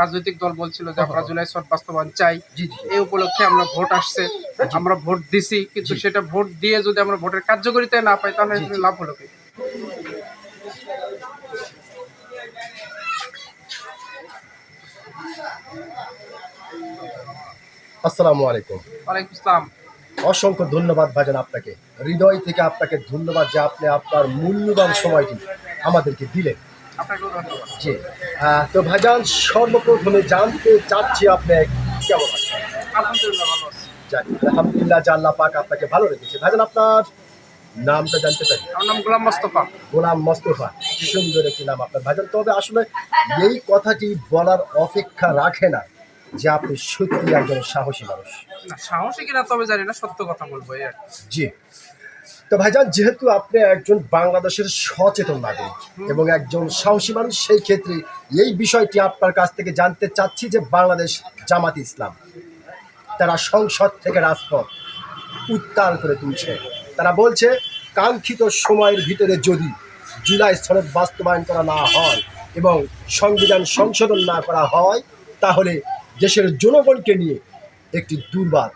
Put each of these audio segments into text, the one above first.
রাজনৈতিক দল বলছিল যে আমরা জুলাই সনদ বাস্তবায়ন চাই। জি জি এই উপলক্ষে আমরা ভোট আসছে, আমরা ভোট দিছি, কিন্তু জি। সেটা ভোট দিয়ে যদি আমরা ভোটের কার্যকারিতা না পাই তাহলে জি, জি। লাভ হলো কি? আসসালামু আলাইকুম। ওয়ালাইকুম আসসালাম। অসংখ্য ধন্যবাদ ভাইজান আপনাকে। হৃদয় থেকে আপনাকে ধন্যবাদ যে আপনি আপনার মূল্যবান সময়টি আমাদেরকে দিলেন। আপনাকেও ধন্যবাদ। জি। তো ভাইজান সর্বপ্রথমে জানতে চাচ্ছি আপনি কেমন আছেন? আলহামদুলিল্লাহ ভালো আছি। যাক, আলহামদুলিল্লাহ যে আল্লাহ পাক আপনাকে ভালো রেখেছে। ভাইজান আপনার নামটা জানতে পারি? আমার নাম গোলাম মোস্তফা। গোলাম মোস্তফা। সুন্দর একটি নাম আপনার ভাইজান। তবে আসলে এই কথাটি বলার অপেক্ষা রাখে না যে আপনি সত্যি একজন সাহসী মানুষ। না, সাহসী কিনা তবে জানি না, সত্য কথা বলবো এই আর কি। জি। তো ভাইজান যেহেতু আপনি একজন বাংলাদেশের সচেতন নাগরিক এবং একজন সাহসী মানুষ, সেই ক্ষেত্রে এই বিষয়টি আপনার কাছ থেকে জানতে চাচ্ছি যে বাংলাদেশ জামাত ইসলাম তারা সংসদ থেকে রাজপথ উত্তাল করে তুলছে। তারা বলছে কাঙ্ক্ষিত সময়ের ভিতরে যদি জুলাই সনদ বাস্তবায়ন করা না হয় এবং সংবিধান সংশোধন না করা হয় তাহলে দেশের জনগণকে নিয়ে একটি দুর্বার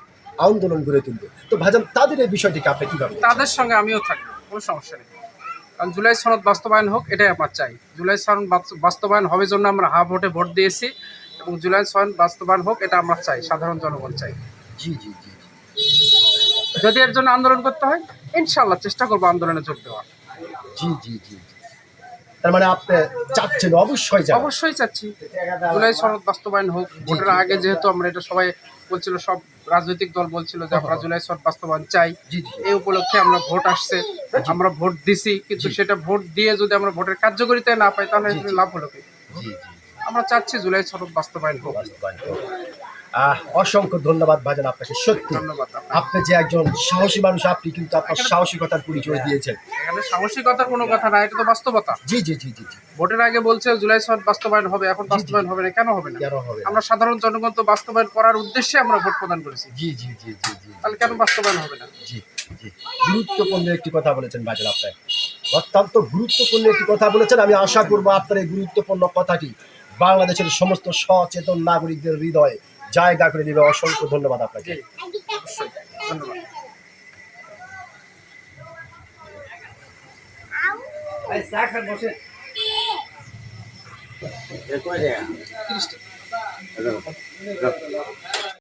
আন্দোলন গড়ে তুলবে। তো ভাইজান তাদের এই বিষয়টিকে আপনি কীভাবে? তাদের সঙ্গে আমিও থাকবো, কোনো সমস্যা নেই। কারণ জুলাই সনদ বাস্তবায়ন হোক, এটাই আমার চাই। জুলাই সনদ বাস্তবায়ন হবে জন্য আমরা ভোটে ভোট দিয়েছি, এবং জুলাই সনদ বাস্তবায়ন হোক এটা আমরা চাই, সাধারণ জনগণ চাই। জি জি জি যদি এর জন্য আন্দোলন করতে হয়, ইনশাআল্লাহ চেষ্টা করবো আন্দোলনে যোগ দেওয়ার। জি জি জি জি। তার মানে আপনি চাচ্ছেন, অবশ্যই চান। অবশ্যই চাচ্ছি জুলাই সনদ বাস্তবায়ন হোক। ভোটের আগে যেহেতু আমরা এটা সবাই বলছিল, সব রাজনৈতিক দল বলছিল যে আমরা জুলাই সনদ বাস্তবায়ন চাই। জি জি এই উপলক্ষে আমরা ভোট আসছে, আমরা ভোট দিছি, কিন্তু সেটা ভোট দিয়ে যদি আমরা ভোটের কার্যকারিতা না পাই তাহলে লাভ হলো কি? জি জি। আমরা চাচ্ছি জুলাই সনদ বাস্তবায়ন হোক। অসংখ্য ধন্যবাদ ভাইজান আপনাকে। সত্যি ধন্যবাদ। আপনি যে একজন সাহসী মানুষ, আপনি কিন্তু আপনার সাহসিকতার পরিচয় দিয়েছেন। এখানে সাহসিকতার কোনো কথা না, এটা তো বাস্তবতা। জি জি জি জি জি। ভোটের আগে বলছে জুলাই সনদ বাস্তবায়ন হবে, এখন বাস্তবায়ন হবে না, কেন হবে না? কেন হবে না? আমরা সাধারণ জনগণ তো বাস্তবায়ন করার উদ্দেশ্যে আমরা ভোট প্রদান করেছি, জি জি জি জি জি। তাহলে কেন বাস্তবায়ন হবে না? জি জি। গুরুত্বপূর্ণ একটি কথা বলেছেন ভাইজান আপনি, অত্যন্ত গুরুত্বপূর্ণ একটি কথা বলেছেন। আমি আশা করবো আপনার এই গুরুত্বপূর্ণ কথাটি বাংলাদেশের সমস্ত সচেতন নাগরিকদের হৃদয়ে জায়গা করে দিবে। অসংখ্য ধন্যবাদ আপনাকে। জি, অবশ্যই ধন্যবাদ। এরপরে 30 টা।